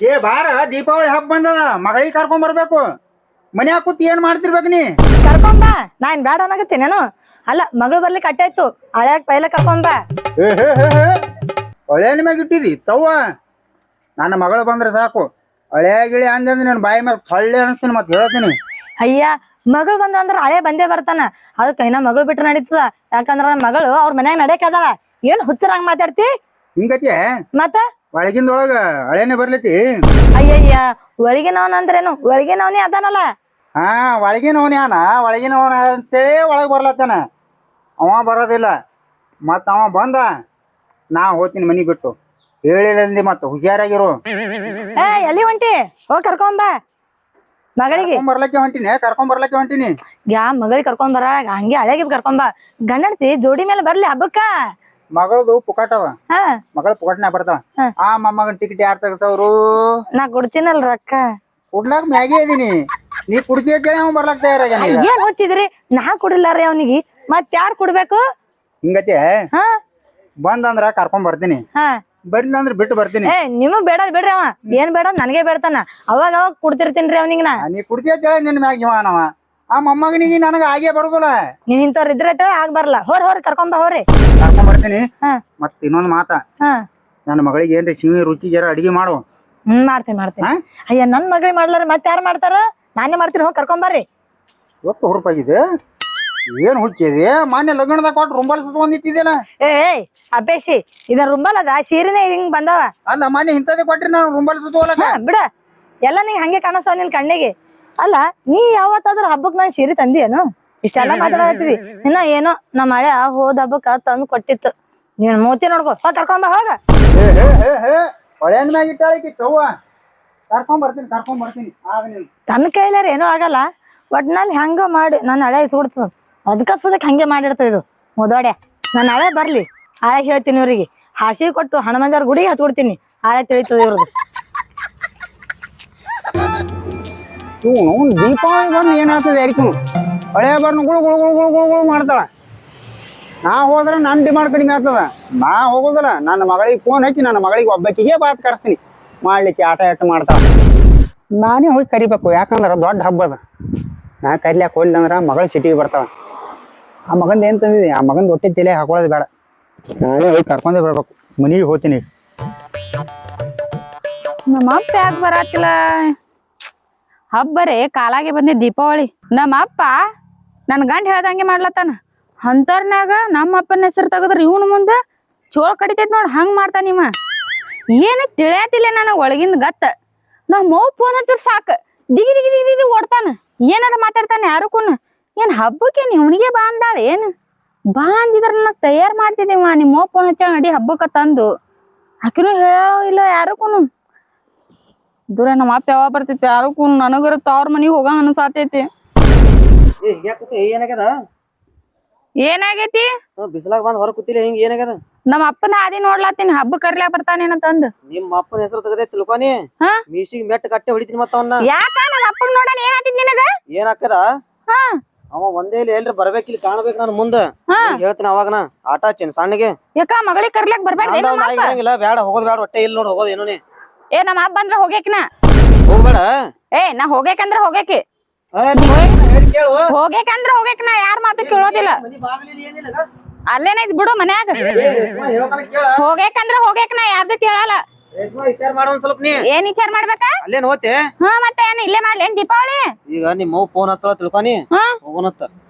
ಏ ಬಾರ ದೀಪಾವಳಿ ಹಬ್ಬ ಬಂದದ ಮಗಳಿಗೆ ಕರ್ಕೊಂಡ್ ಬರ್ಬೇಕು ಮನ್ಯಾಗ ಕೂತ್ ಏನ್ ಮಾಡ್ತಿರ್ಬೇಕು ನೀ ಕರ್ಕೊಂಬ ನಾನ್ ಬೇಡ ಅನ್ನಕತ್ತೀನೇನು ಅಲ್ಲ ಮಗಳು ಬರ್ಲಿಕ್ಕೆ ಅಟ್ಟಾಯ್ತು ಹಳ್ಯಾಗ ಪೈಲ ಕರ್ಕೊಂಬ ಹಳೆ ಮ್ಯಾಗ ಇಟ್ಟಿದಿ ತವ್ವ ನನ್ನ ಮಗಳು ಬಂದ್ರೆ ಸಾಕು ಹಳೆ ಗಿಳಿ ಅಂದಂದ್ರೆ ನಾನು ಬಾಯಿ ಮ್ಯಾಗ ಹೊಳ್ಳೆ ಅನಿಸ್ತೀನಿ ಮತ್ತೆ ಹೇಳ್ತೀನಿ ಅಯ್ಯ ಮಗಳು ಬಂದ ಅಂದ್ರ ಹಳೆ ಬಂದೇ ಬರ್ತಾನ ಅದಕ್ಕ ಇನ್ನ ಮಗಳು ಬಿಟ್ರೆ ನಡೀತದ ಯಾಕಂದ್ರ ನನ್ ಮಗಳು ಅವ್ರ ಮನ್ಯಾಗ ನಡ್ಯಾಕದಾಳ ಏನ್ ಹುಚ್ಚರಂಗ್ ಮಾತಾಡ್ತಿ ಹಿಂಗತಿ ಮತ್ತ ಒಳಗಿಂದೊಳಗ ಹಳೇನೆ ಬರ್ಲತಿ ಅಯ್ಯಯ್ಯ ಒಳಗಿನವನ್ ಅಂದ್ರೇನು ಒಳಗಿನವನೇ ಅದಾನಲ್ಲ ಹಾ ಒಳಗಿನವನ್ ಯಾನ ಒಳಗಿನವನ ಅಂತೇಳಿ ಒಳಗೆ ಬರ್ಲತ್ತಾನ ಅವ ಬರೋದಿಲ್ಲ ಮತ್ತ ಅವ ಬಂದ ನಾ ಹೋಗ್ತೀನಿ ಮನಿ ಬಿಟ್ಟು ಹೇಳಿರಂದಿ ಮತ್ತ ಹುಷಾರಾಗಿರು ಏ ಎಲ್ಲಿ ಹೊಂಟಿ ಹೋಗ್ ಕರ್ಕೊಂಬ ಮಗಳಿಗೆ ಕರ್ಕೊಂಡ್ ಬರ್ಲಕ್ಕೆ ಹೊಂಟಿನಿ ಯಾ ಮಗಳಿಗೆ ಕರ್ಕೊಂಡ್ ಬರ ಹಂಗೆ ಹಳೆಗೆ ಕರ್ಕೊಂಬ ಗಂಡಡ್ತಿ ಜೋಡಿ ಮೇಲೆ ಬರ್ಲಿ ಹಬ್ಬಕ್ಕ ಮಗಳದು ಪುಕಾಟವ ಹಾ ಮಗಳ ಪುಕಾಟ್ನ ಬರ್ತಾವ ಆ ಮೊಮ್ಮಗನ್ ಟಿಕೆಟ್ ಯಾರು ತಗಸವ್ರು ನಾ ಕೊಡ್ತೀನಲ್ ರೊಕ್ಕ ಕುಡ್ಲಾಕ್ ಮ್ಯಾಗೆ ಇದೀನಿ ನೀ ಕುಡ್ತಿ ಅಂತೇಳಿ ಅವ್ ಬರ್ಲಾಕ್ ತಯಾರಾಗ್ಯಾನ ಈಗ ಏನ್ ಹುಚ್ಚಿದ್ರಿ ನಾ ಕುಡಿಲ್ಲಾರಿ ಅವನಿಗೆ ಮತ್ ಯಾರ್ ಕುಡ್ಬೇಕು ಹಿಂಗತಿ ಹಾ ಬಂದಂದ್ರ ಕರ್ಕೊಂಡ್ ಬರ್ತೀನಿ ಹಾ ಬರ್ಲಿಲ್ಲ ಅಂದ್ರ ಬಿಟ್ಟು ಬರ್ತೀನಿ ಏ ನಿಮಗ್ ಬೇಡ ಬಿಡ್ರಿ ಅವ ಏನ್ ಬೇಡ ನನಗೆ ಬೇಡ್ತಾನ ಅವಾಗ ಅವಾಗ ಕುಡ್ತಿರ್ತೀನ್ರಿ ಅವನಿಗೆ ನಾ ನೀ ಕುಡ್ತಿ ಅಂತೇಳಿ ನಿನ್ ಮ್ಯಾಗ ಜೀವನವ ಆ ಮೊಮ್ಮಗನಿಗೆ ನನಗ ಆಗೇ ಬರುದಿಲ್ಲ ನೀವ್ ಇಂಥವ್ರ ಇದ್ರೆ ಆಗ್ ಬರ್ಲ ಹೋರ್ ಕರ್ಕೊಂಬ ಹೋರಿ ಕರ್ಕೊಂಡ್ ಬರ್ತೀನಿ ಹಾ ಮತ್ ಇನ್ನೊಂದ್ ಮಾತ ಹಾ ನನ್ನ ಮಗಳಿಗೆ ಏನ್ರಿ ಸಿಹಿ ರುಚಿ ಜರ ಅಡಿಗೆ ಮಾಡು ಮಾಡ್ತೀನಿ ಅಯ್ಯ ನನ್ ಮಗಳಿಗೆ ಮಾಡ್ಲಾರ ಮತ್ ಯಾರು ಮಾಡ್ತಾರ ನಾನೇ ಮಾಡ್ತೀನಿ ಹೋಗಿ ಕರ್ಕೊಂಬರ್ರಿ ಒಟ್ಟು ಹುರುಪಾಗಿದೆ ಏನ್ ಹುಚ್ಚಿದೆ ಮಾನ್ಯ ಲಗ್ನದಾಗ ಕೊಟ್ಟು ರುಂಬಲ್ ಸುತ್ತಕೊಂಡಿತ್ತಿದ್ದೇನ ಏ ಅಪೇಕ್ಷಿ ಇದ ರುಂಬಲ್ ಅದ ಸೀರೆನೇ ಹಿಂಗ್ ಬಂದವ ಅಲ್ಲ ಮಾನ್ಯ ಇಂಥದ್ದೇ ಕೊಟ್ರಿ ನಾನು ರುಂಬಲ್ ಸುತ್ತೋಲಕ ಬಿಡ ಎಲ್ಲ ನಿಂಗ್ ಹಂಗೆ ಕಾಣಿಸ್ತಾವ ನಿನ್ ಕಣ್ಣಿಗೆ ಅಲ್ಲ ನೀ ಯಾವತ್ತಾದ್ರೂ ಹಬ್ಬಕ್ ನಾನ್ ಸೀರೆ ತಂದಿಯೇನು ಇಷ್ಟೆಲ್ಲ ಮಾತಾಡತ್ತಿದಿ ಇನ್ನ ಏನೋ ನಮ್ಮ ಹಳೆ ಹೋದ ಹಬ್ಬಕ್ಕ ತಂದು ಕೊಟ್ಟಿತ್ತು ನೀನ್ ಮೂತಿ ನೋಡ್ಕೋ ಹೋಗ್ ಕರ್ಕೊಂಬ ಹೋಗ ಹೊಳೆನ್ ಮ್ಯಾಗ ಇಟ್ಟಾಳಿಕಿ ತವ್ವ ಕರ್ಕೊಂಡ್ ಬರ್ತೀನಿ ಆಗ ನೀನು ತನ್ನ ಕೈಲಾರ ಏನೂ ಆಗಲ್ಲ ಒಟ್ನಲ್ಲಿ ಹಂಗ ಮಾಡಿ ನನ್ನ ಹಳೆ ಸುಡ್ತದ ಅದಕ್ಕ ಸುದಕ್ ಹಂಗೆ ಮಾಡಿರ್ತದ ಇದು ಮುದೋಡೆ ನನ್ನ ಹಳೆ ಬರ್ಲಿ ಹಳೆ ಹೇಳ್ತೀನಿ ಇವ್ರಿಗೆ ಹಾಸಿ ಕೊಟ್ಟು ಹನುಮಂದರ ಗುಡಿಗೆ ಹಚ್ಕೊಡ್ತೀನಿ ಹಳೆ ತಿಳಿತದ ಇವ್ರದ್ದು ದೀಪಾವಳಿ ಬಂದು ಏನಾಗ್ತದೆ ಯಾರಿಗೂ ಹಳೆ ಬರ್ನ ಗುಳು ಗುಳು ಗುಳು ಗುಳು ಗುಳು ಗುಳು ಮಾಡ್ತಾಳ ನಾ ಹೋದ್ರೆ ನನ್ನ ಡಿಮಾಂಡ್ ಕಡಿಮೆ ಆಗ್ತದ ನಾ ಹೋಗೋದಿಲ್ಲ ನನ್ನ ಮಗಳಿಗೆ ಫೋನ್ ಹಚ್ಚಿ ನನ್ನ ಮಗಳಿಗೆ ಒಬ್ಬಕ್ಕಿಗೆ ಬಾತ್ ಕರೆಸ್ತೀನಿ ಮಾಡ್ಲಿಕ್ಕೆ ಆಟ ಮಾಡ್ತಾಳ ನಾನೇ ಹೋಗಿ ಕರಿಬೇಕು ಯಾಕಂದ್ರೆ ದೊಡ್ಡ ಹಬ್ಬ ಅದ ನಾ ಕರಿಲಿಕ್ಕೆ ಹೋಗ್ಲಿಲ್ಲ ಅಂದ್ರೆ ಮಗಳು ಸಿಟಿಗೆ ಬರ್ತಾವ ಆ ಮಗಂದ ಏನು ತಂದಿದೆ ಆ ಮಗಂದು ಹೊಟ್ಟೆ ತಲೆ ಹಾಕೊಳ್ಳೋದು ಬೇಡ ನಾನೇ ಹೋಗಿ ಕರ್ಕೊಂಡೇ ಬರ್ಬೇಕು ಮನೆಗೆ ಹೋಗ್ತೀನಿ ನಮ್ಮ ಅಪ್ಪ ಯಾಕೆ ಬರಾತಿಲ್ಲ ಹಬ್ಬರೇ ಕಾಲಾಗೆ ಬಂದಿ ದೀಪಾವಳಿ ನಮ್ಮ ಅಪ್ಪ ನನ್ ಗಂಡ ಹೇಳ್ದಂಗೆ ಮಾಡ್ಲತ್ತಾನ ಅಂತರ್ನಾಗ ನಮ್ಮ ಅಪ್ಪನ ಹೆಸರು ತೆಗದ್ರ ಇವನು ಮುಂದೆ ಚೋಳ ಕಡಿತೈತ್ ನೋಡ್ ಹಂಗ್ ಮಾಡ್ತಾನ ಇವ ಏನ ತಿಳಿಯಾತಿಲ್ಲ ನನಗ ಒಳಗಿಂದ ಗತ್ತ ನಾವ್ ಮೌ ಫೋನ್ ಹಚ್ಚರ್ ಸಾಕ ದಿಗಿ ದಿಗಿ ದಿಗಿ ದಿಗಿ ಓಡ್ತಾನ ಏನಾರ ಮಾತಾಡ್ತಾನೆ ಯಾರಕ್ಕೂನ ಏನ್ ಹಬ್ಬಕ್ಕೆ ಇವನಿಗೆ ಬಾ ಅಂದಾಳ ಏನ್ ಬಾ ಅಂದಿದ್ರ ನನಗ್ ತಯಾರ್ ಮಾಡ್ತಿದ್ದೀವ ನಿಮ್ಮ ಮೌ ಫೋನ್ ಹಚ್ಚ ನಡಿ ಹಬ್ಬಕ್ಕ ತಂದು ಆಕಿನೂ ಹೇಳೋ ಇಲ್ಲ ಯಾರಕ್ಕೂನು ದೂರ ನಮ್ಮ ಅಪ್ಪ ಯಾವಾಗ ಬರ್ತೈತಿ ಯಾರಕ್ಕೂ ನನಗರ ತವ್ರ ಮನಿಗೆ ಹೋಗ ಅನ್ಸಾತೈತಿ ಏನಾಗ್ಯದ ಏನಾಗೈತಿ ಬಿಸಿಲಾಗ ಬಂದ್ ಹೊರ ಕೂತಿಲ್ಲ ಹಿಂಗ ಏನಾಗ್ಯದ ನಮ್ಮ ಅಪ್ಪನ ಹಾದಿ ನೋಡ್ಲಾತೀನಿ ಹಬ್ಬ ಕರ್ಲಾಕ್ ಬರ್ತಾನೇನಂತಂದ್ ನಿಮ್ಮ ಅಪ್ಪನ ಹೆಸರು ತೆಗದೆ ತಿಳ್ಕೊನಿ ಹಾ ಮೀಸಿಗೆ ಮೆಟ್ಟ ಕಟ್ಟೆ ಹೊಡಿತೀನಿ ಮತ್ತ ಅವನ್ನ ಯಾಕ ನಮ್ಮ ಅಪ್ಪಗ್ ನೋಡಣ ಏನಾತಿದ್ ನಿನಗ ಏನಾಕದ ಹಾ ಅವ ಒಂದೇ ಎಲ್ರಿ ಬರ್ಬೇಕಿಲ್ಲ ಕಾಣ್ಬೇಕು ನಾನು ಮುಂದ ಹಾ ಹೇಳ್ತೀನಿ ಅವಾಗನ ಆಟ ಹಚ್ಚೇನ್ ಸಣ್ಣಗೆ ಯಾಕ ಮಗಳಿಗೆ ಕರ್ಲಾಕ್ ಬರ್ಬೇಡ ಇರಂಗಿಲ್ಲ ಬೇಡ ಹೋಗೋದ್ ಬೇಡ ಹೊಟ್ಟೆ ಇಲ್ಲ ನೋಡ್ ಹೋಗೋದ್ ಏನೋ ನೀ ಏ ನಮ್ಮ ಅಪ್ಪ ಬಂದ್ರ ಹೋಗ್ಯಾಕಿನ ಹೋಗ್ಬೇಡ ಏ ನಾ ಹೋಗ್ಯಾಕಂದ್ರ ಹೋಗ್ಯಾಕಿ ಹೋಗ್ಯಾಕಂದ್ರ ಹೋಗ್ಯಾಕಿನ ಯಾರ ಮಾತು ಕೇಳೋದಿಲ್ಲ ಅಲ್ಲೇನೈತ್ ಬಿಡು ಮನ್ಯಾಗ ಹೋಗ್ಯಾಕಂದ್ರ ಹೋಗ್ಯಾಕಿನ ಯಾರ್ದು ಕೇಳಲ್ಲ ವಿಚಾರ ಮಾಡ ಒಂದ್ ಸ್ವಲ್ಪ ನೀ ಏನ್ ವಿಚಾರ ಮಾಡ್ಬೇಕಾ ಅಲ್ಲೇನ್ ಹೋತೆ ಹಾ ಮತ್ತೆ ಏನ್ ಇಲ್ಲೇ ಮಾಡ್ಲಿ ಏನ್ ದೀಪಾವಳಿ ಈಗ ನಿಮ್ಮ ಫೋನ್ ಹಚ್ಚಲ ತಿಳ್ಕೊನಿ ಹಾ ಹೋಗೋಣತ್ತ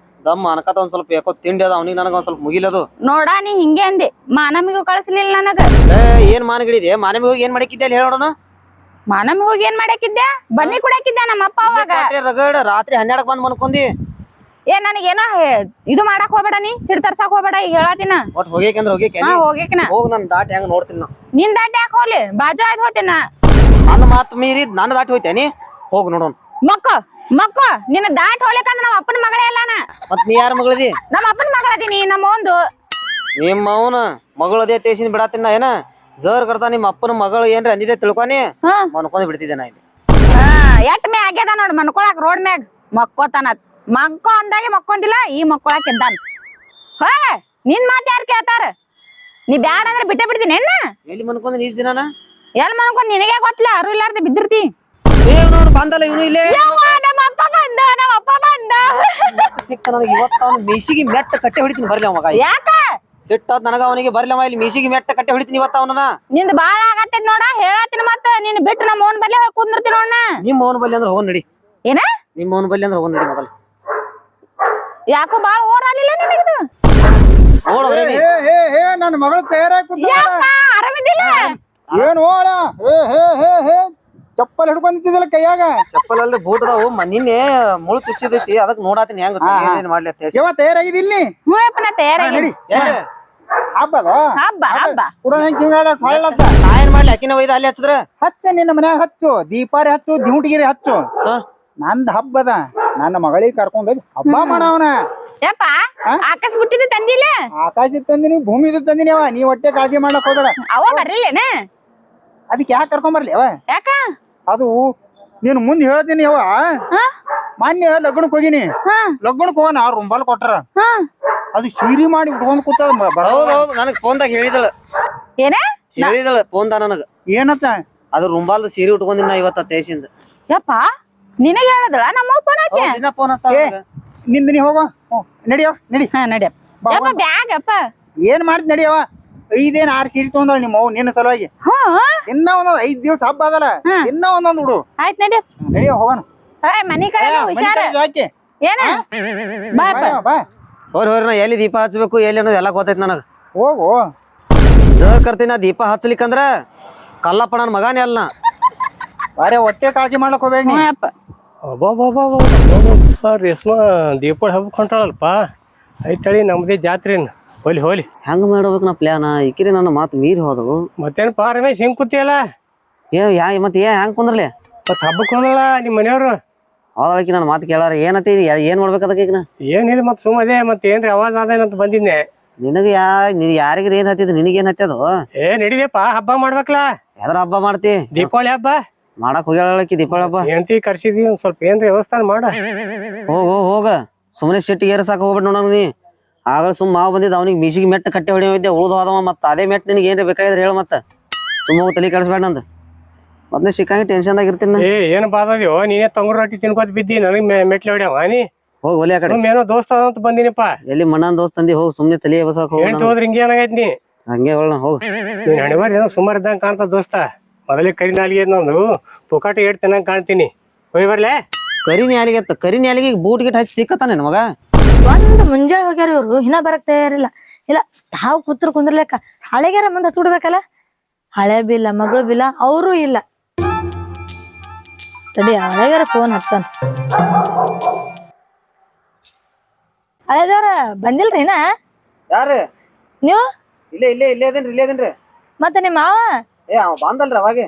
ದಮ್ ಅನಕತ ಒಂದ್ ಸ್ವಲ್ಪ ಯಾಕೋ ತಿಂಡಿ ಅದ ಅವ್ನಿಗೆ ನನಗ ಒಂದ್ ಸ್ವಲ್ಪ ಮುಗಿಲದು ನೋಡ ನೀ ಹಿಂಗೆ ಅಂದಿ ಮಾನಮಿಗೂ ಕಳಿಸ್ಲಿಲ್ಲ ನನಗ ಏನ್ ಮಾನಗಳಿದೆ ಮಾನವಿ ಹೋಗಿ ಏನ್ ಮಾಡಕ್ಕಿದ್ದೆ ಅಲ್ಲಿ ಹೇಳೋಣ ಮಾನಮಿಗ್ ಹೋಗಿ ಏನ್ ಮಾಡಾಕಿದ್ದೆ ಬನ್ನಿ ಕುಡಾಕಿದ್ದೆ ನಮ್ಮ ಅಪ್ಪ ಅವಾಗ ರಗಡ ರಾತ್ರಿ 12 ಬಂದ್ ಮನ್ಕೊಂಡಿ ಏ ನನಗೇನೋ ಇದು ಮಾಡಕ್ ಹೋಗ್ಬೇಡ ನೀ ಸಿಡ್ ತರ್ಸಕ್ ಹೋಗ್ಬೇಡ ಈಗ ಹೇಳಾತಿನ ಒಟ್ ಹೋಗ್ಯಾಕಂದ್ರ ಹಾ ಹೋಗ್ಯಾಕಿನ ಹೋಗ್ ನನ್ ದಾಟಿ ಹೆಂಗ್ ನೋಡ್ತೀನಿ ನಾ ನಿನ್ ದಾಟಿ ಯಾಕೆ ಹೋಗ್ಲಿ ಬಾಜು ಆಯ್ತು ಹೋತಿನ ನನ್ನ ಮಾತು ಮೀರಿ ನನ್ನ ದಾಟಿ ಹೋಯ್ತೇನಿ ಹೋಗ್ ನೋಡೋಣ ಮಕ್ಕ ನಿನ್ನ ದಾಟಿ ಹೋಗ್ಲಿಕ್ಕಂದ್ರ ನಮ್ಮ ಅಪ್ಪನ ಮಗಳೇ ಅಲ್ಲಾನ ಮತ್ ನೀ ಯಾರ ಮಗಳದಿ ನಮ್ಮ ಅಪ್ಪನ ಮಗಳದೀನಿ ನಮ್ಮ ಒಂದು ನಿಮ್ಮ ಅವನ ಮಗಳದೇ ತೇಸಿನ ಬಿಡಾತಿನ ಏನ ಜರ್ ಕರ್ತಾ ನಿಮ್ಮ ಅಪ್ಪನ ಮಗಳು ಏನ್ರ ಅಂದಿದೆ ತಿಳ್ಕೊನಿ ಮನ್ಕೊಂಡ್ ಬಿಡ್ತಿದ್ದೆ ನಾ ಇಲ್ಲಿ ಎಟ್ ಮೇ ಆಗ್ಯದ ನೋಡ್ ಮನ್ಕೊಳಕ್ ರೋಡ್ ಮ್ಯಾಗ ಮಕ್ಕೋತಾನ ಮಕ್ಕೋ ಅಂದಾಗೆ ಮಕ್ಕೊಂದಿಲ್ಲ ಈ ಮಕ್ಕೊಳಕ್ ಇದ್ದಾನ ಹ ನಿನ್ ಮಾತ್ ಯಾರು ಕೇಳ್ತಾರ ನೀ ಬ್ಯಾಡ ಅಂದ್ರೆ ಬಿಟ್ಟೆ ಬಿಡ್ತೀನಿ ಎಲ್ಲಿ ಮನ್ಕೊಂಡ್ ಈಸ್ ದಿನಾನ ಎಲ್ ಮನ್ಕೊಂಡ್ ನಿನಗೆ ಗೊತ್ತಿಲ್ಲ ಅರು ಇಲ್ಲಾರ್ದೆ ಬಿದ್ದಿರ್ತಿ. ನೋಡು ಬಂದಲ್ಲ ಇವನು ಇಲ್ಲೇ ನಮ್ಮ ಅಪ್ಪ ಬಂದ ಸಿಕ್ತ ನನಗೆ ಇವತ್ತ ಅವ್ನ ಮೀಸಿಗೆ ಮೆಟ್ಟ ಕಟ್ಟೆ ಹೊಡಿತೀನಿ ಬರ್ಲಿ ಮಗ. ಯಾಕ ಸಿಟ್ಟಾದ್ ನನಗ ಅವನಿಗೆ ಬರ್ಲಮ್ಮ ಇಲ್ಲಿ ಮೀಸಿಗೆ ಮೆಟ್ಟ ಕಟ್ಟೆ ಹೊಡಿತೀನಿ ಇವತ್ತ ಅವನ. ನಿಂದ ಬಾಳ ಆಗತ್ತೈತ್ ನೋಡ ಹೇಳತ್ತೀನಿ ಮತ್ತ ನಿನ್ ಬಿಟ್ಟು ನಮ್ಮ ಮೋನ್ ಬಲ್ಲೆ ಹೋಗಿ ಕುಂದಿರ್ತೀನಿ ನೋಡ. ನಿಮ್ಮ ಅವನ ಬಲ್ಲಿ ಅಂದ್ರೆ ಹೋಗ್ ನಡಿ. ಏನ ನಿಮ್ಮ ಅವನ ಬಲ್ಲಿ ಅಂದ್ರೆ ಹೋಗ್ ನಡಿ ಮೊದಲು. ಯಾಕೋ ಬಾಳ ಓರ್ ಆಗ್ಲಿಲ್ಲ ನಿನಗಿದು. ನೋಡ್ರಿ ನನ್ನ ಮಗಳು ತಯಾರಾಗಿ ಕೂತಾಳ. ಆರಾಮಿದ್ದಿಲ್ಲ ಏನ್ ಹೋಳ ಚಪ್ಪಲ್ ಹಿಡ್ಕೊಂಡಿದ್ದಿಲ್ಲ ಕೈಯಾಗ. ಚಪ್ಪಲ್ ಅಲ್ರಿ ಬೂಟ್ ಅದಾವು ನಿನ್ನೆ ಮುಳು ಚುಚ್ಚಿದೈತಿ ಅದಕ್ಕೆ ನೋಡಾತೀನಿ ಹೆಂಗ ಏನ್ ಮಾಡ್ಲಿ ಅಂತ ಹೇಳಿ. ಯಾವ ತಯಾರಾಗಿದ್ದಿಲ್ಲಿ ಹ್ಞೂ ಯಪ್ಪ ನಾ ತಯಾರಾಗಿ ನಡಿ ಏನ್ರಿ? ಹಬ್ಬದ ಹಬ್ಬ ಕೂಡ ಹಿಂಗಾದ ಹೊಳ್ಳತ್ತ. ನಾ ಏನ್ ಮಾಡ್ಲಿ ಅಕ್ಕಿನ ಒಯ್ದ ಅಲ್ಲಿ ಹಚ್ಚದ್ರ ಹಚ್ಚ ನಿನ್ನ ಮನ್ಯಾಗ ಹಚ್ಚು, ದೀಪಾರಿ ಹಚ್ಚು, ದಿವುಟಿಗಿರಿ ಹಚ್ಚು. ನಂದ್ ಹಬ್ಬದ ನನ್ನ ಮಗಳಿಗೆ ಕರ್ಕೊಂಡ್ ಹೋಗಿ ಹಬ್ಬ ಮಾಡವನ. ಯಪ್ಪ ಆಕಾಶ ಬಿಟ್ಟಿದ್ದು ತಂದಿಲ್ಲ. ಆಕಾಶ ತಂದಿನಿ, ಭೂಮಿ ತಂದಿನಿ. ಅವ ನೀ ಹೊಟ್ಟೆ ಕಾಳಜಿ ಮಾಡಕ್ ಹೋಗ್ಬೇಡ. ಅವ ಬರ್ಲಿಲ್ಲೇನ? ಅದಕ್ಕೆ ಯಾಕೆ ಕರ್ಕೊಂಡ್ ಬರ್ಲಿ ಅವ? ಯಾಕ ಅದು ನೀನು ಮುಂದ್ ಹೇಳ್ತೀನಿ. ಅವ ಮೊನ್ನೆ ಲಗ್ನಕ್ ಹೋಗಿನಿ. ಲಗ್ನಕ್ ಹೋಗೋಣ ರುಂಬಲ್ ಕೊಟ್ರ ಅದು ಸೀರಿ ಮಾಡಿ ಉಟ್ಕೊಂಡ್ ಕೂತದ. ನನಗ್ ಫೋನ್ದಾಗ ಹೇಳಿದಳ ಏನ ಫೋನ್ದಾಗ ನನಗ ಏನತ್ತ ಅದು ರುಂಬಾಲ್ದ ಸೀರೆ ಉಟ್ಕೊಂಡಿನ ಇವತ್ತ ತೇಸಿಂದ. ಯಪ್ಪ ನಿನಗೆ ಹೇಳದಳ ನಮ್ಮ ಫೋನ್ ಐತಿ. ದಿನ ಫೋನ್ ಹಚ್ತಾಳ. ನಿಂದ ನೀ ಹೋಗೋ ನಡಿಯೋ ನಡಿ. ಹಾ ನಡಿಯಪ್ಪ. ಯಪ್ಪ ಬ್ಯಾಗ್ ಅಪ್ಪ ಏನ್ ಮಾಡ್ತಿ ನಡಿಯವ. 5-6 ಸೀರೆ ತಗೊಂಡಳ ನಿಮ್ಮ ಅವ್ ನಿನ್ನ ಸಲುವಾಗಿ. ಇನ್ನ ಒಂದೊಂದ್ 5 ದಿವಸ ಹಬ್ಬ ಅದಲ್ಲ, ಇನ್ನ ಒಂದೊಂದ್ ಹುಡು. ಆಯ್ತ್ ನಡಿ ನಡಿಯೋ ಹೋಗೋಣ. ಮನಿ ಕಡೆ ಹುಷಾರ. ಯಾಕೆ ಏನ ಬಾ ಬಾ ಹೋರಿ ನಾ ಎಲ್ಲಿ ದೀಪ ಹಚ್ಬೇಕು ಎಲ್ಲಿ ಅನ್ನೋದು ಎಲ್ಲ ಗೊತ್ತೈತಿ ನನಗ. ಹೋಗು ಜರ್ ಕರ್ತೀನಿ ನಾ ದೀಪ ಹಚ್ಲಿಕ್ಕಂದ್ರ ಕಲ್ಲಪ್ಪ ನನ್ ಮಗಾನೇ ಅಲ್ಲ. ಅರೆ ಹೊಟ್ಟೆ ಕಾಳಜಿ ಮಾಡ್ಲಕ್ ಹೋಗ್ಬೇಡಿ. ರೇಷ್ಮಾ ದೀಪಾವಳಿ ಹಬ್ಬಕ್ಕೆ ಹೊಂಟಾಳಲ್ಪ. ಐತಳಿ ನಮ್ದೇ ಜಾತ್ರೆನ ಹೋಲಿ ಹೋಲಿ. ಹೆಂಗ ಮಾಡ್ಬೇಕು ನಾ ಪ್ಲಾನ? ಈಕಿರಿ ನನ್ನ ಮಾತು ಮೀರಿ ಹೋದವು. ಮತ್ತೇನಪ್ಪ ರಮೇಶ್ ಹಿಂಗ್ ಕೂತಿಯಲ್ಲ? ಮತ್ತೆ ಹೆಂಗ್ ಕುಂದ್ರಲಿ? ಮತ್ ಹಬ್ಬಕ್ಕೆ ಹೋದಳ ನಿಮ್ಮ ಮನೆಯವ್ರು ಹೋದಳಕಿ ನನ್ನ ಮಾತು ಕೇಳಾರ ಏನತಿ ಏನ್ ಮಾಡ್ಬೇಕು ಅದಕ್ಕೆ? ಈಗ ಏನಿಲ್ಲ ಮತ್ ಸುಮ್ ಅದೇ ಮತ್ತೆ ಏನ್ರಿ ಅವಾಜ್ ಆದೇನಂತ ಬಂದಿದ್ನೆ. ನಿನಗ ಯಾರಿಗ್ರಿ ಏನ್ ಹತ್ತಿದ್ ನಿನಗೇನ್ ಹತ್ತದು? ನಡಿದೆಪ್ಪ ಹಬ್ಬ ಮಾಡ್ಬೇಕಲ್ಲ. ಯಾವ್ದಾರ ಹಬ್ಬ ಮಾಡ್ತಿ? ದೀಪಾವಳಿ ಹಬ್ಬ ಮಾಡಕ್ ಹೋಗ್ಯಾಳಕಿ ದೀಪಾವಳಿ ಹಬ್ಬ. ಹೆಂಡತಿ ಕರ್ಸಿದಿ ಒಂದ್ ಸ್ವಲ್ಪ ಏನ್ರಿ ವ್ಯವಸ್ಥೆ ಮಾಡ. ಹೋಗ ಸುಮ್ಮನೆ ಸಿಟ್ಟಿಗೆ ಏರ್ಸಾಕ ಹೋಗ್ಬಿಟ್ಟು ನೋಡ ನೀ. ಆಗ ಸುಮ್ ಮಾವು ಬಂದಿದ್ದ ಅವನಿಗೆ ಮೀಸಿಗೆ ಮೆಟ್ಟ ಕಟ್ಟೆ ಹೊಡಿಯೋದಿದ್ದೆ ಉಳ್ದು ಹೋದವ. ಮತ್ತ ಅದೇ ಮೆಟ್ ನಿನಗೆ ಏನ್ರಿ ಬೇಕಾಗಿದ್ರೆ ಹೇಳ. ಮತ್ತ ಸುಮ್ಮ ಹೋಗಿ ತಲೆ ಕೆಡಿಸ್ಬೇಡ ನಂದು. ಮೊದ್ಲೇ ಸಿಕ್ಕಂಗೆ ಟೆನ್ಷನ್ದಾಗ ಇರ್ತೀನಿ. ಏನ್ ಬಾದದ್ಯೋ ನೀನೇ ತಂಗ್ರ ರೊಟ್ಟಿ ತಿನ್ಕೋತ ಬಿದ್ದಿ ನನಗ್ ಮೆಟ್ಲೆ ಹೊಡ್ಯಾವ ನೀ. ಹೋಗಿ ಒಲೆ ಆ ಕಡೆ. ಏನೋ ದೋಸ್ತ ಅಂತ ಬಂದಿನಿಪ್ಪ. ಎಲ್ಲಿ ಮಣ್ಣನ್ ದೋಸ್ತ ತಂದಿ ಹೋಗಿ ಸುಮ್ನೆ ತಲೆ ಬಸಕ್ ಹೋಗಿ. ಹೆಂಡತಿ ಹೋದ್ರೆ ಹಿಂಗೆ ಏನಾಗೈತಿ ನೀ ಹಂಗೆ ಹೇಳ ಹೋಗ. ನೀನ್ ಹಣಿವಾರ ಏನೋ ಸುಮಾರು ಇದ್ದಂಗ ಕಾಣ್ತ ದೋಸ್ತ. ಮೊದಲೇ ಕರಿ ನಾಲಿಗೆ ನಂದು ಪುಕಾಟಿ ಏಟ್ ತಿನ್ನಂಗ್ ಕಾಣ್ತೀನಿ. ಹೋಗಿ ಬರ್ಲೆ. ಕರಿ ನ್ಯಾಲಿಗೆ ಬೂಟ್ ಗಿಟ್ ಹಚ್ಚಿ ತಿಕ್ಕತ್ತಾನೆ ಮಗ. ಒಂದ್ ಮುಂಜಾನೆ ಹೋಗ್ಯಾರ ಇವ್ರು ಇನ್ನ ಬರಕ್ ತಯಾರಿಲ್ಲ. ಇಲ್ಲ ತಾವು ಕುಂದ್ರಲೆಕ್ಕ ಹಳೆಗಾರ ಮುಂದೆ ಹಚ್ಬಿಡ್ಬೇಕಲ್ಲ. ಹಳೆ ಬಿಲ್ಲ ಮಗಳು ಬಿಲ್ಲ ಅವರು ಇಲ್ಲ. ತಡಿ ಹಳೆಗಾರ ಫೋನ್ ಹಚ್ತಾನ. ಹಳೆದವ್ರ ಬಂದಿಲ್ರಿ ಇನ್ನ? ಯಾರು ನೀವು? ಇಲ್ಲೇ ಅದೇನ್ರಿ. ಮತ್ತೆ ನಿಮ್ಮ ಮಾವ ಅವ ಬಂದಲ್ರಿ ಅವಾಗೆ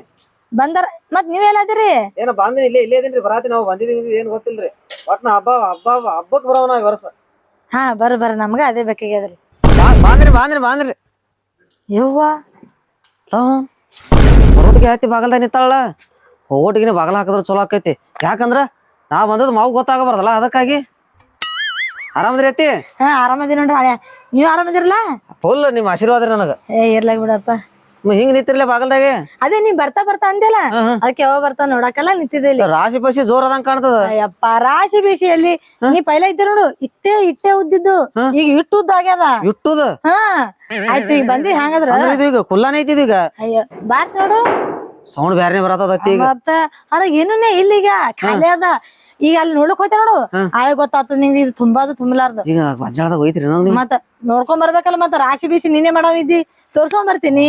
ಬಂದಾರ. ಮತ್ ನೀವೆಲ್ಲ ಅದಿರಿ? ಏನ ಬಂದಿನಿ ಇಲ್ಲೇ ಅದೇನ್ರಿ. ಬರಾತಿ ನಾವು ಬಂದಿದ್ದೀವಿ ಏನ್ ಗೊತ್ತಿಲ್ರಿ. ಒಟ್ ನಾ ಹಬ್ಬಕ್ ಬರವ ನಾವ್ ಈ ವರ್ಷ. ಹಾ ಬರ್ರ ನಮ್ಗ ಅದೇ ಬೇಕಾಗ್ಯದ್ರಿ. ಬಾಂದ್ರಿ ಯವ್ವ ಹೊರಟಿಗೆ ಆಯ್ತಿ ಬಾಗಲ್ದಾಗ ನಿಂತಾಳ. ಹೋಗೋಟಿಗೆ ಬಾಗಲ ಹಾಕಿದ್ರ ಚಲೋ ಆಕೈತಿ. ಯಾಕಂದ್ರ ನಾ ಬಂದದ್ ಮಾವು ಗೊತ್ತಾಗಬಾರ್ದಲ್ಲ ಅದಕ್ಕಾಗಿ. ಆರಾಮದ್ರಿ ಅತ್ತಿ? ಹಾ ಆರಾಮದಿ ನೋಡ್ರಿ ಹಳೆ. ನೀವ್ ಆರಾಮದಿರಲ್ಲ? ಫುಲ್ ನಿಮ್ ಆಶೀರ್ವಾದ್ರಿ ನನಗ. ಇರ್ಲಾಗ ಬಿಡಪ್ಪ. ಹಿಂಗ್ ನಿಂತಿರ್ಲ ಬಾಗಲ್ದಾಗೆ. ಅದೇ ನೀವ್ ಬರ್ತಾ ಅಂದಿಲ್ಲ ಅದಕ್ಕೆ ಯಾವಾಗ ಬರ್ತಾ ನೋಡಕಲ್ಲ ನಿಂತಿದ್ದೆ ಇಲ್ಲಿ. ರಾಶಿ ಪಾಶಿ ಜೋರ್ ಅದಂಗ ಕಾಣ್ತದ. ಅಯ್ಯಪ್ಪ ರಾಶಿ ಬೀಸಿಯಲ್ಲಿ ನೀ ಪೈಲ ಇದ್ದೆ ನೋಡು ಇಟ್ಟೆ ಉದ್ದಿದ್ದು ಈಗ ಇಟ್ಟು ಉದ್ದ ಆಗ್ಯದ. ಇಟ್ಟುದ ಹಾ ಆಯ್ತು ಈಗ ಬಂದಿ ಹಂಗದ್ರ ಈಗ ಕುಲ್ಲಾನ ಐತಿದ್ ಈಗ. ಅಯ್ಯ ಬಾರ್ಸ್ ನೋಡು ಸೌಂಡ್ ಬ್ಯಾರೆ ಬರತದತ್ತಿ ಈಗ. ಮತ್ತ ಅರ ಏನೂನೇ ಇಲ್ಲೀಗ ಖಾಲಿ ಅದ. ಈಗ ಅಲ್ಲಿ ನೋಡಕ್ ಹೋಯ್ತ ನೋಡು ಆಳೆ ಗೊತ್ತಾಗ್ತದ ನಿಂಗೆ ಇದು ತುಂಬಾದು ತುಂಬಲಾರ್ದು. ಈಗ ವಜ್ಜಾಳದಾಗ ಹೋಯ್ತ್ರಿ ಮತ್ತ ನೋಡ್ಕೊಂಡ್ ಬರ್ಬೇಕಲ್ಲ. ಮತ್ತ ರಾಶಿ ಬೀಸಿ ನೀನೇ ಮಾಡವಿದ್ದಿ ತೋರ್ಸ್ಕೊಂಡ್ ಬರ್ತೀನಿ.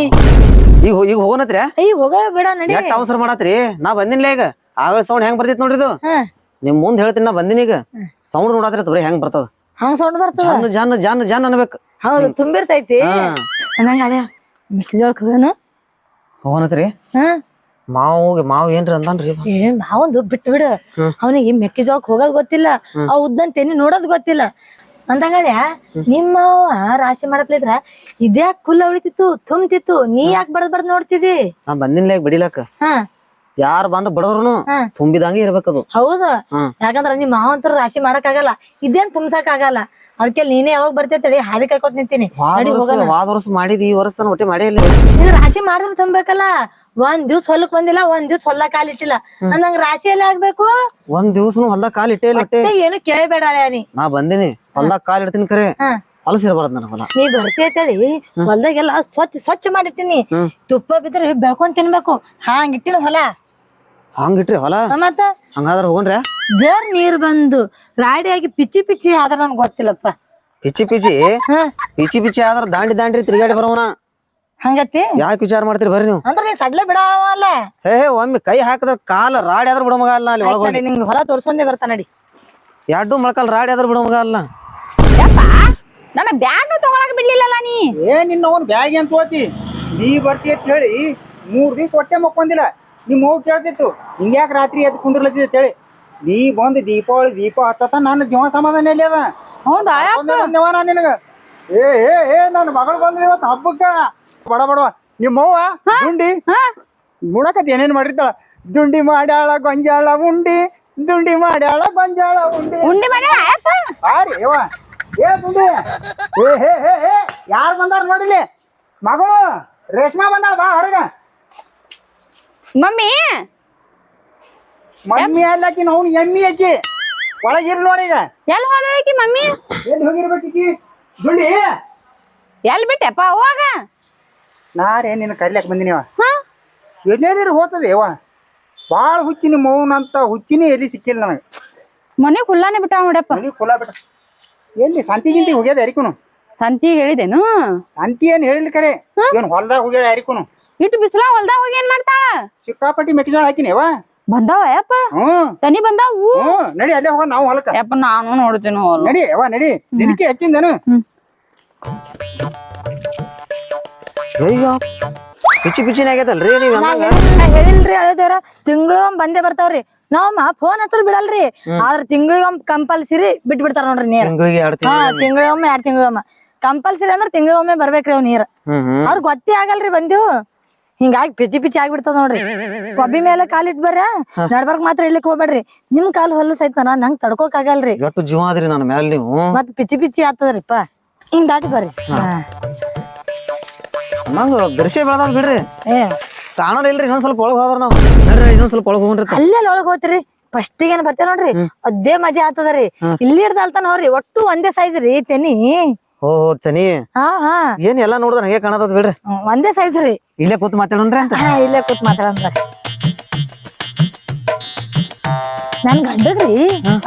ಈಗ ಹೋಗೋನತ್ರಿ? ಈಗ ಹೋಗ ಬಿಡ ನಡಿ. ಎಷ್ಟ್ ಅವಸರ ಮಾಡತ್ರಿ? ನಾ ಬಂದಿನ್ಲ ಈಗ. ಆಗ ಸೌಂಡ್ ಹೆಂಗ್ ಬರ್ತಿತ್ ನೋಡ್ರಿ ಇದು. ನಿಮ್ ಮುಂದ್ ಹೇಳ್ತೀನಿ ನಾ ಬಂದಿನಿ ಈಗ. ಸೌಂಡ್ ನೋಡಾತ್ರಿ ಬರೀ ಹೆಂಗ್ ಬರ್ತದ. ಹಂಗ ಸೌಂಡ್ ಬರ್ತದ. ಜಾನ್ ಅನ್ಬೇಕು. ಹೌದು ತುಂಬಿರ್ತೈತಿ ಅಂದಂಗ ಅಲೆ ಮೆಕ್ಕೆಜೋಳಕ್ ಹೋಗನು ಹೋಗೋನತ್ರಿ? ಮಾವ್ ಏನ್ರಿ ಅಂದನ್ರಿ? ಮಾವಂದು ಬಿಟ್ಟು ಬಿಡು. ಅವನಿಗೆ ಮೆಕ್ಕೆಜೋಳಕ್ ಹೋಗೋದ್ ಗೊತ್ತಿಲ್ಲ, ಆ ಉದ್ದನ್ ತೆನಿ ನೋಡೋದ್ ಗೊತ್ತಿಲ್ಲ ಅಂತಂಗಳ್ಯ. ನಿಮ್ಮ ರಾಶಿ ಮಾಡಪ್ಲಿದ್ರ ಇದ್ಯಾಕ್ ಕುಲ್ಲ ಉಳಿತಿತ್ತು ತುಂಬ್ತಿತ್ತು. ನೀ ಯಾಕೆ ಬಡದ್ ನೋಡ್ತಿದಿ? ನಾ ಬಂದಿನ್ಲ ಈಗ ಬಿಡಿಲಕ್ಕ. ಯಾರು ಬಂದ್ ಬಡದ್ರು ತುಂಬಿದಂಗೆ ಇರ್ಬೇಕದು. ಹೌದು ಹ್ಮ್. ಯಾಕಂದ್ರ ನಿಮ್ ಮಾವಂತರ ರಾಶಿ ಮಾಡಕ್ ಆಗಲ್ಲ, ಇದೇನ್ ತುಂಬಸಕ್ ಆಗಲ್ಲ. ಅದಕ್ಕೆ ನೀನೇ ಯಾವಾಗ ಬರ್ತೇತಡಿ ಹಾದಿ ಕಾಯ್ಕೋತ್ ನಿಂತೀನಿ. ನಡಿ ಹೋಗೋಣ. ವಾದ ವರ್ಷ ಮಾಡಿದಿ, ಈ ವರ್ಷ ನಾನು ಒಟ್ಟೆ ಮಾಡೇ ಇಲ್ಲ. ಇದು ರಾಶಿ ಮಾಡಿದ್ರೆ ತುಂಬಬೇಕಲ್ಲ. ಒಂದ್ ದಿವ್ಸ ಹೊಲಕ್ ಬಂದಿಲ್ಲ, ಒಂದ್ ದಿವ್ಸ ಹೊಲ ಕಾಲಿಟ್ಟಿಲ್ಲ ನಂಗ್ ರಾಶಿ ಎಲ್ಲ ಆಗ್ಬೇಕು. ಒಂದ್ ದಿವ್ಸನು ಹೊಲ್ದಾಗ ಕಾಲ್ ಇಟ್ಟೇ ಇಲ್ಲ ಒಟ್ಟೆ. ಏನು ಕೇಳಬೇಡ ನೀ. ನಾ ಬಂದಿನಿ ಹೊಲ್ದಾಗ ಕಾಲ್ ಇಡ್ತೀನಿ ಖರೆ, ಹಾ. ಹೊಲಸ್ ಇರಬಾರ್ದು ನನ್ನ ಹೊಲ. ನೀ ಬರ್ತೇತಳಿ ಹೊಲ್ದಾಗೆಲ್ಲ ಸ್ವಚ್ಛ ಮಾಡಿಟ್ಟಿನಿ. ತುಪ್ಪ ಬಿದ್ರೆ ಬೆಳ್ಕೊಂಡ್ ತಿನ್ಬೇಕು, ಹಾಂಗಿಟ್ಟಿನ ಹೊಲ. ಹಂಗಿಟ್ರಿ ಹೊಲ? ಮತ್ತ ಹಂಗಾದ್ರ ಹೋಗ್ರಿ. ಜರ್ ನೀರ್ ಬಂದು ರಾಡಿಯಾಗಿ ಪಿಚ್ಚಿ ಆದ್ರ ನನ್ಗೆ ಗೊತ್ತಿಲ್ಲಪ್ಪ. ಪಿಚ್ಚಿ ಹಾ ಪಿಚ್ಚಿ ಆದ್ರ ದಾಂಡಿ ತಿರುಗಾಡಿ ಬರೋಣ. ಹಂಗತಿ ಯಾಕೆ ವಿಚಾರ ಮಾಡ್ತೀರಿ ಬರ್ರಿ ನೀವು. ಅಂದ್ರ ನೀ ಸಡ್ಲೆ ಬಿಡವಲ್ಲ. ಒಮ್ಮೆ ಕೈ ಹಾಕಿದ್ರ ಕಾಲ ರಾಡಿ ಆದ್ರ ಬಿಡೋ ಮಗ ಅಲ್ಲ. ಅಲ್ಲಿ ಒಳಗ ನಿಂಗೆ ಹೊಲ ತೋರ್ಸೊಂದೇ ಬರ್ತಾ ನಡಿ. ಎರಡು ಮೊಳಕಾಲ್ ರಾಡಿ ಆದ್ರ ಬಿಡೋ ಮಗ ಅಲ್ಲ. ಯಪ್ಪ ನನ್ನ ಬ್ಯಾಗ್ ತಗೊಳಕ್ ಬಿಡ್ಲಿಲ್ಲಲ್ಲ ನೀ. ನಿನ್ನ ಅವ್ನ ಬ್ಯಾಗ್ ಏನ್ ತೋತಿ, ನೀ ಬರ್ತಿ ಅಂತ ಹೇಳಿ 3 ದಿವ್ಸ ಹೊಟ್ಟೆ ಮಕ್ಕೊಂದಿಲ್ಲ. ನಿಮ್ಮ ಮಗು ಕೇಳ್ತಿತ್ತು ಹಿಂಗ್ಯಾಕೆ ರಾತ್ರಿ ಎದ್ದು ಕುಂದಿರ್ಲತ್ತಿದ್ ಅಂತೇಳಿ. ನೀ ಬಂದು ದೀಪ ಹಚ್ಚತ ನನ್ನ ಜೀವ ಸಮಾಧಾನ ಎಲ್ಲಿ ಅದ. ಹೌದಾ? ಬಂದೇವ ನಾ ನಿನಗ. ಏ ನನ್ನ ಮಗಳು ಬಂದ್ರಿ ಇವತ್ತು ಹಬ್ಬಕ್ಕ. ಬಡವ ನಿಮ್ಮವ್ವ ದುಂಡಿ ನೋಡಕತ್ ಏನೇನ್ ಮಾಡಿರ್ತಾಳ. ದುಂಡಿ ಮಾಡ್ಯಾಳ ಗೊಂಜಾಳ ಉಂಡಿ, ದುಂಡಿ ಮಾಡ್ಯಾಳ ಗೊಂಜಾಳ ಉಂಡಿ. ಉಂಡಿ ಮನೆ ಆರಿ ಯವ್ವ ಏ ದುಂಡಿ. ಹೇ ಯಾರು ಬಂದಾರ ನೋಡಿಲಿ. ಮಗಳು ರೇಷ್ಮಾ ಬಂದಾಳ, ಬಾ ಹೊರಗ. ಮಮ್ಮಿ ಅಲ್ಲಾಕಿ ಅವ್ನು ಎಮ್ಮಿ ಅಕ್ಕಿ ಒಳಗಿರ್ ನೋಡಿ. ಈಗ ಎಲ್ಲಿ ಹೋದಳಕಿ ಮಮ್ಮಿ? ಎಲ್ಲಿ ಹೋಗಿರ್ಬೇಕಿ ದುಂಡಿ? ಎಲ್ಲಿ ಬಿಟ್ಟೆಪ್ಪ ಅವಾಗ? ನಾರೇ ನಿನ್ನ ಕರಿಲಾಕ್ ಬಂದಿನಿವ. ಎಲ್ಲೇರಿ ಹೋಗ್ತದೆ ಯವ್ವ. ಭಾಳ ಹುಚ್ಚಿ ನಿಮ್ಮ ಮೌನಂತ ಹುಚ್ಚಿನೇ ಎಲ್ಲಿ ಸಿಕ್ಕಿಲ್ಲ ನನಗೆ. ಮನೆ ಕುಲ್ಲಾನೆ ಬಿಟ್ಟ ನೋಡಪ್ಪ. ಮನಿ ಕುಲ ಬಿಟ್ಟ ಎಲ್ಲಿ ಸಂತಿಗಿಂತಿ ಹೋಗ್ಯದ ಯಾರಿಕೂನು. ಸಂತಿ ಹೇಳಿದೇನು? ಸಂತಿ ಏನ್ ಹೇಳಿಲ್ಲ ಕರೆ, ಏನ್ ಹೊಲ್ದಾಗ ಹೋಗ್ಯಾಳ ಯಾರಿಕೂನು. ಇಟ್ಟು ಬಿಸಿಲ ಹೊಲ್ದಾಗ ಹೋಗಿ ಏನ್ ಮಾಡ್ತಾಳ? ಸಿಕ್ಕಾಪಟ್ಟಿ ಮೆಕ್ಕೆಜೋಳ ಹಾಕಿನಿ ಯವ್ವ. ಬಂದಾವ ಯಪ್ಪ? ತನಿ ಬಂದಾವು? ನಡಿ ಅಲ್ಲೇ ಹೋಗ ನಾವು ಹೊಲಕ್ಕ. ಯಪ್ಪ ನಾನು ನೋಡ್ತೀನಿ ಹೊಲ. ನಡಿ ಯವ್ವ ನಡಿ. ನಿನಕ್ಕೆ ಹಚ್ಚಿಂದನು. ಅಯ್ಯೋ ಪಿಚ್ಚಿನೇ ಆಗೈತಲ್ರಿ ನೀವು. ಹೇಳಿಲ್ರಿ ಹೇಳಿದೇವ್ರ ತಿಂಗಳು ಬಂದೇ ಬರ್ತಾವ್ರಿ. ನಾವಮ್ಮ ಫೋನ್ ಹಚ್ಚರ್ ಬಿಡಲ್ರಿ, ಆದ್ರ ತಿಂಗಳಿಗೊಮ್ಮೆ ಕಂಪಲ್ಸರಿ ಬಿಟ್ಬಿಡ್ತಾರ ನೋಡ್ರಿ ನೀರ್. ತಿಂಗಳಿಗೊಮ್ಮೆ 2 ತಿಂಗಳಿಗೊಮ್ಮೆ ಕಂಪಲ್ಸರಿ ಅಂದ್ರ ತಿಂಗಳಿಗೊಮ್ಮೆ ಬರ್ಬೇಕ್ರಿ ಅವ್ ನೀರ್. ಅವ್ರ ಗೊತ್ತೇ ಆಗಲ್ರಿ ಬಂದಿವು. ಹಿಂಗಾಗಿ ಪಿಚ್ಚಿ ಆಗ್ಬಿಡ್ತದ ನೋಡ್ರಿ. ಕೊಬ್ಬಿ ಮೇಲೆ ಕಾಲಿಟ್ ಬರ್ರ, ನಡ್ಬರ್ಕ್ ಮಾತ್ರ ಇರ್ಲಿಕ್ ಹೋಗ್ಬೇಡ್ರಿ. ನಿಮ್ ಕಾಲ್ ಹೊಲಸೈತನ ನಂಗ್ ತಡ್ಕೋಕ್ ಆಗಲ್ರಿ. ಎಷ್ಟು ಜೀವ ಆದ್ರಿ ನನ್ನ ಮ್ಯಾಲ ನೀವು. ಮತ್ ಪಿಚ್ಚಿ ಆಗ್ತದ್ರಿಪ್ಪ. ಹಿಂಗ್ ದಾಟಿ ಬರ್ರಿ. ನಂಗ ಬೆರ್ಸೆ ಬೆಳದಾವ್ ಬಿಡ್ರಿ. ಕಾಣೋರ್ ಇಲ್ರಿ. ಇನ್ನೊಂದ್ ಸ್ವಲ್ಪ ಒಳಗ್ ಹೋದ್ರ ನಾವು. ಇನ್ನೊಂದ್ ಸ್ವಲ್ಪ ಒಳಗ್ ಹೋಗ್ರಿ. ಅಲ್ಲೇ ಒಳಗ್ ಹೋಗ್ತಿರಿ. ಫಸ್ಟಿಗೆ ಏನ್ ಬರ್ತೇವ್ ನೋಡ್ರಿ, ಅದೇ ಮಜಾ ಆಗ್ತದ್ರಿ. ಇಲ್ಲಿ ಹಿಡ್ದಲ್ತ ನೋಡ್ರಿ, ಒಟ್ಟು ಒಂದೇ ಸೈಜ್ ರೀ ತೆನಿ. ತನಿ ಹಾ ಏನ್ ಎಲ್ಲಾ ನೋಡಿದ್ರ ಹಂಗೆ ಕಾಣತದ ಬಿಡ್ರಿ. ಒಂದೇ ಸೈಜ್ ರೀ. ಇಲ್ಲೇ ಕೂತ್ ಮಾತಾಡೋಣ್ರಿ ಅಂತ. ಇಲ್ಲೇ ಕೂತ್ ಮಾತಾಡಂದ್ರ ನನ್ ಗಂಡಗ್ರಿ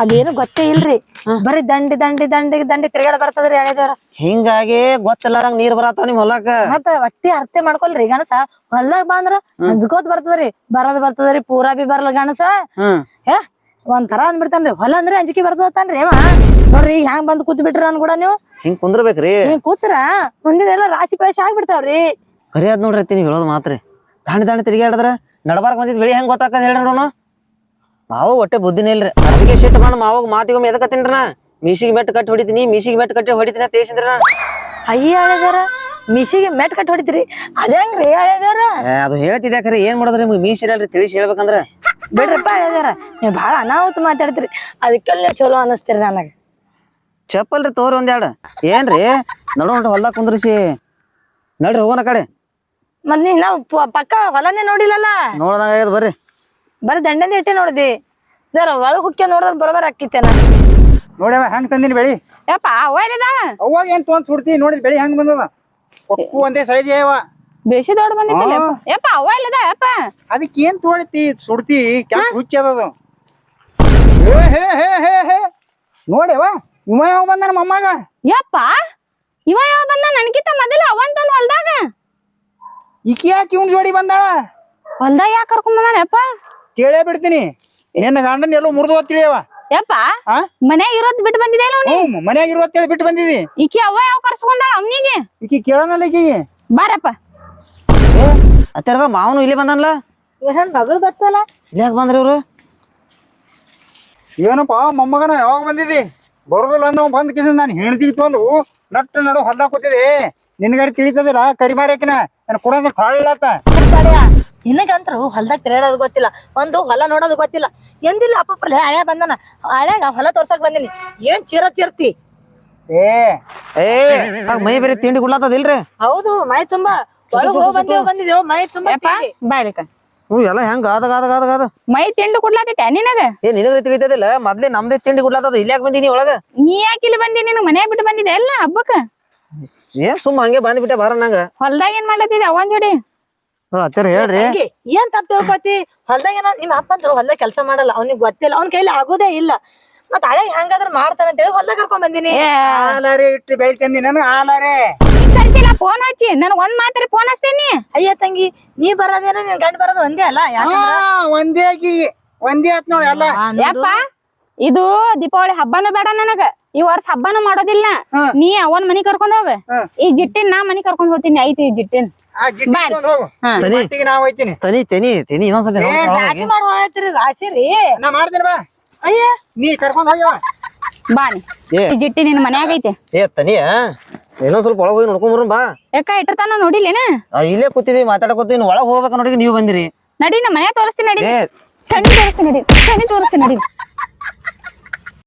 ಅದೇನು ಗೊತ್ತೇ ಇಲ್ರಿ. ಬರೀ ದಂಡಿ ತಿರ್ಗಾಡ ಬರ್ತದ್ರಿ ಎಳೆದವ್ರ. ಹಿಂಗಾಗಿ ಗೊತ್ತಿಲ್ಲಾರಂಗ ನೀರ್ ಬರತಾವ ನಿಮ್ ಹೊಲಕ್ಕ. ಮತ್ತ ಒಟ್ಟಿ ಅರ್ಥ ಮಾಡ್ಕೊಲ್ರಿ ಗಣಸ. ಹೊಲ್ದಾಗ ಬಂದ್ರ ಹಂಚ್ಕೋತ್ ಬರ್ತದ್ರಿ, ಬರ್ತದ್ರಿ ಪೂರಾ ಬಿ ಬರಲ್ಲ ಗಣಸ. ಒಂಥರ ಅಂದ್ಬಿಡ್ತಾನ್ರಿ. ಹೊಲ ಅಂದ್ರೆ ಅಂಜಿಕೆ ಬರ್ತದತ್ತಾನ್ರಿ ಅವ. ನೋಡ್ರಿ ಹ್ಯಾಂಗ್ ಬಂದ್ ಕೂತ್ ಬಿಟ್ರಿ ನನ್ ಕೂಡ ನೀವು. ಹಿಂಗ್ ಕುಂದ್ರಬೇಕ್ರಿ. ಹಿಂಗ್ ಕೂತ್ರ ಮುಂದಿನೆಲ್ಲ ರಾಶಿ ಪಾಶಿ ಆಗ್ಬಿಡ್ತಾವ್ರಿ. ಕರಿ ಅದ್ ನೋಡ್ರಿ ನೀವ್ ಹೇಳೋದ್ ಮಾತ್ರಿ. ದಾಂಡಿ ತಿರ್ಗಾಡಿದ್ರ ನಡಬಾರ್ಕ್ ಬಂದಿದ್ ಬೆಳಿ ಹೆಂಗ್ ಗೊತ್ತಾಕದ್ ಹೇಳ್ರಿ ನೋನು. ಮಾವು ಒಟ್ಟೆ ಬುದ್ಧಿನೇ ಇಲ್ರಿ. ಅದಕ್ಕೆ ಸಿಟ್ಟು ಬಂದ್ ಮಾವಾಗ ಮಾತಿಗೊಮ್ಮೆ ಎದಕತ್ತೀನ್ರಿ ನಾ. ಮೀಸಿಗೆ ಮೆಟ್ ಕಟ್ಟಿ ಹೊಡಿತೀನಿ ಅಂತ ತೇಸಿದ್ರಿ ನಾ. ಅಯ್ಯ ಹೇಳಿದಾರ ಮೀಸಿಗೆ ಮೆಟ್ ಕಟ್ಟಿ ಹೊಡಿತೀರಿ ಅದೇಂಗ್ರಿ ಹೇಳಿದಾರ? ಅದು ಹೇಳ್ತಿದ್ಯಾ ಖರೆ ಏನ್ ಮಾಡೋದ್ರಿ ನಿಮ್ಗೆ ಮೀಸಿರಲ್ರಿ ತಿಳಿಸಿ ಹೇಳ್ಬೇಕಂದ್ರ. ಬಿಡ್ರಪ್ಪ ಹೇಳಿದಾರ. ನೀವ್ ಬಾಳ ಅನಾಹುತ ಮಾತಾಡ್ತೀರಿ, ಅದಕ್ಕೆಲ್ಲ ಚಲೋ ಅನಸ್ತೀರಿ ನನಗ. ಚಪ್ಪಲ್ರಿ ತೋರಿ ಒಂದೆರಡು. ಏನ್ರಿ ನೋಡ್ರಿ ಹೊಲ್ದಾಗ ಕುಂದ್ರಿಸಿ ನಡ್ರಿ ಹೋಗೋಣ ಕಡೆ. ಮತ್ ನೀ ನಾವ್ ಪಕ್ಕ ಹೊಲನೇ ನೋಡಿಲ್ಲಲ್ಲ. ನೋಡ್ದಂಗ ಬರ್ರಿ. ಬರೀ ದಂಡಂದ ಇಟ್ಟೆ ನೋಡಿದಿ. ಜರ ಒಳಗ್ ಹುಕ್ಕ ನೋಡಿದ್ರ ಬರೋಬರ್ ಆಕಿತ್ತೇನ. ನೋಡ್ಯವ ಹೆಂಗ್ ತಂದಿನಿ ಬೆಳಿ. ಯಪ್ಪ ಒಯ್ದ ಅವಾಗ ಏನ್ ತೊಗೊಂಡ್ ಸುಡ್ತಿ ನೋಡಿ ಬೆಳಿ ಹೆಂಗ್ ಬಂದದ. ಒಟ್ಟು ಒಂದೇ ಸೈಜ್ ಯವ್ವ. ಬೇಸಿ ದೊಡ್ಡ ಬಂದಿತ್ತಲ್ಲ ಯಪ್ಪ ಒಯ್ದ ಯಪ್ಪ. ಅದಕ್ಕೆ ಏನ್ ತೊಗೊಳ್ತಿ ಸುಡ್ತಿ ಕ್ಯಾಪ್ ಹುಚ್ಚದದು. ಹೇ ನೋಡ್ಯವ ಇವ ಯಾವ ಬಂದ ನಮ್ಮ ಅಮ್ಮಗ. ಯಪ್ಪ ಇವ ಯಾವ ಬಂದ? ನನ್ಕಿಂತ ಮೊದಲ ಅವಂತಂದ್ ಹೊಲ್ದಾಗ. ಈಕಿ ಯಾಕೆ ಇವ್ನ ಜೋಡಿ ಬಂದಾಳ? ಹೊಲ್ದಾಗ ಯಾಕೆ ಕರ್ಕೊಂಡ್ ಬಂದಾನಪ್ಪ? ಕೇಳೇ ಬಿಡ್ತೀನಿ. ನಿನ್ನ ಗಂಡನ ಎಲ್ಲೋ ಮುರಿದು ತಿಳಿಯವ. ಯಪ್ಪ ಮನ್ಯಾಗ ಇರೋದ್ ಬಿಟ್ಟು ಬಂದಿದೆ ಮನ್ಯಾಗ ಇರುವತ್ತೇಳಿ ಬಿಟ್ಟು ಬಂದಿದಿ. ಈಕಿ ಅವ್ವ ಯಾವ ಕರ್ಸ್ಕೊಂಡಾಳ ಅವನಿಗೆ? ಈಕಿ ಕೇಳನಲ್ಲ ಈಕಿಗೆ. ಬಾರಪ್ಪ. ಅತ್ತಾರ ಮಾವನು ಇಲ್ಲಿ ಬಂದನ್ಲ. ಮಗಳು ಬರ್ತಲ್ಲ ಇಲ್ಲಿ ಯಾಕೆ ಬಂದ್ರಿ ಇವ್ರು? ಏನಪ್ಪ ಮೊಮ್ಮಗನ ಯಾವಾಗ ಬಂದಿದಿ? ಬರೋದಿಲ್ಲ ಅಂದ ಬಂದ್ ಕಿಸ ನಾನು ಹೆಣ್ದಿಗೆ ತೊಂದು ನಡು ಹೊಲ್ದಾಗ ಕೂತಿದೆ. ನಿನ್ಗಾರಿ ತಿಳಿತದಿಲ್ಲ ಕರಿಮಾರ್ಯಾಕಿನ ನಾನು ಕೊಡೋದ್ ಹೊಳ್ಳತ್ತ. ನಿನಗಂತ್ರು ಹೊಲ್ದಾಗ ತಿರುಗಾಡೋದು ಗೊತ್ತಿಲ್ಲ, ಒಂದು ಹೊಲ ನೋಡೋದು ಗೊತ್ತಿಲ್ಲ. ಎಂದಿಲ್ಲ ಅಪ್ಪಲ್ಲ ಹಳೆ ಬಂದನ, ಹಳ್ಯಾಗ ಹೊಲ ತೋರ್ಸಕ್ ಬಂದಿನಿ. ಏನ್ ಚಿರ್ತಿ? ಏ ಮೈ ಬೇರೆ ತಿಂಡಿ ಗುಡ್ಲಾತದಿಲ್ರಿ? ಹೌದು, ಮೈ ತುಂಬಾ ಒಳಗ್ ಬಂದಿದೇವ್ ಮೈ ತುಂಬಾ ತಿಂಡಿ. ಬಾಯ್ಲಿಕ ಎಲ್ಲ ಹೆಂಗ ಅದ ಮೈ ತಿಂಡಿ ಕುಡ್ಲಾತೈತೆ ನಿನಗ? ನಿನಗ ತಿಳಿತದಿಲ್ಲ, ಮೊದ್ಲೇ ನಮ್ದೇ ತಿಂಡಿ ಗುಡ್ಲಾತದ. ಇಲ್ಲಿ ಯಾಕೆ ಬಂದಿನಿ ಒಳಗ? ನೀ ಯಾಕೆ ಇಲ್ಲಿ ಬಂದಿ? ನೀನು ಮನೆ ಬಿಟ್ಟು ಬಂದಿದೆ ಎಲ್ಲ ಹಬ್ಬಕ್ಕ? ಏನ್ ಸುಮ್ಮ ಹಂಗೆ ಬಂದ್ಬಿಟ್ಟೆ ಬಾರ ನಂಗ. ಹೊಲ್ದಾಗ ಏನ್ ಮಾಡ್ಲತ್ತಿದ್ದೆ ಅವನ್ ಜೋಡಿ? ಅಚ್ಚಾರ ಹೇಳ್ರಿ. ತಂಗಿ, ಏನ್ ತಪ್ಪ ತಿಳ್ಕೊತಿ? ಹೊಲ್ದಾಗ ಏನೋ ನಿಮ್ಮ ಅಪ್ಪ ಅಂದ್ರು ಹೊಲ್ದಾಗ ಕೆಲಸ ಮಾಡಲ್ಲ, ಅವ್ನಿಗೆ ಗೊತ್ತಿಲ್ಲ, ಅವ್ನ ಕೈಲಿ ಆಗೋದೇ ಇಲ್ಲ. ಮತ್ ಹಳೆ ಹೆಂಗಾದ್ರ ಮಾಡ್ತಾನ ಅಂತೇಳಿ ಹೊಲ್ದಾಗ ಕರ್ಕೊಂಡ್ ಬಂದಿನಿ. ಆಲಾರೆ ಇಟ್ಟು ಬೆಳಿತಂದಿ ನಾನು ಆಲಾರೆ. ಕಳ್ಸಿಲ್ಲ ಫೋನ್ ಹಚ್ಚಿ ನನಗ್ ಒಂದ್ ಮಾತಾಡಿ ಫೋನ್ ಹಚ್ತೇನಿ. ಅಯ್ಯ ತಂಗಿ, ನೀ ಬರೋದೇನೋ ನಿನ್ ಗಂಡ ಬರೋದು ಒಂದೇ ಅಲ್ಲ. ಒಂದೇ ಆಕಿಗೆ ಒಂದೇ ಆತ್ ನೋಡಿ ಎಲ್ಲ. ಯಪ್ಪ, ಇದು ದೀಪಾವಳಿ ಹಬ್ಬನೂ ಬೇಡ ನನಗ. ಈ ವರ್ಷ ಹಬ್ಬನೂ ಮಾಡೋದಿಲ್ಲ. ನೀ ಅವನ್ ಮನಿ ಕರ್ಕೊಂಡ್ ಹೋಗ. ಈ ಜಿಟ್ಟಿನ ನಾ ಮನಿ ಕರ್ಕೊಂಡ್ ಹೋಗ್ತೀನಿ. ಐತಿ ಈ ಜಿಟ್ಟಿನ ಆ ಜಿಡ್ಡಿ ತಗೊಂಡ್ ಹೋಗು. ಮಟ್ಟಿಗೆ ನಾ ಹೋಯ್ತೀನಿ. ತನಿ ಇನ್ನೊಂದ್ಸತಿ ರಾಶಿ ಮಾಡುವತ್ರಿ, ರಾಶಿ ರೀ. ನಾ ಮಾಡ್ತೀನಿ ಬಾ. ಅಯ್ಯ, ನೀ ಕರ್ಕೊಂಡ್ ಹೋಗ್ಯವ. ಬಾನಿ ಈ ಜಿಟ್ಟಿ ನಿನ್ ಮನ್ಯಾಗ ಐತೆ. ತನಿಯ ಇನ್ನೊಂದ್ ಸ್ವಲ್ಪ ಒಳಗ್ ಹೋಗಿ ನೋಡ್ಕೊಂಡ್ ಬಾ. ಯಾಕ ಇಟ್ಟಿರ್ತಾನ ನೋಡಿಲ್ಲೇನ? ಇಲ್ಲೇ ಕೂತಿದೀವಿ ಮಾತಾಡಕೋತೀನಿ. ಒಳಗ್ ಹೋಗ್ಬೇಕ ನೋಡಿ, ನೀವು ಬಂದಿರಿ. ನಡಿ, ನಮ್ಮ ಮನ್ಯಾಗ ತೋರಿಸ್ತೀನಿ. ನಡಿ, ಚನಿ ತೋರಿಸ್ತೀನಿ. ನಡಿ, ಚನಿ ತೋರಿಸ್ತೀನಿ. ನಡಿ.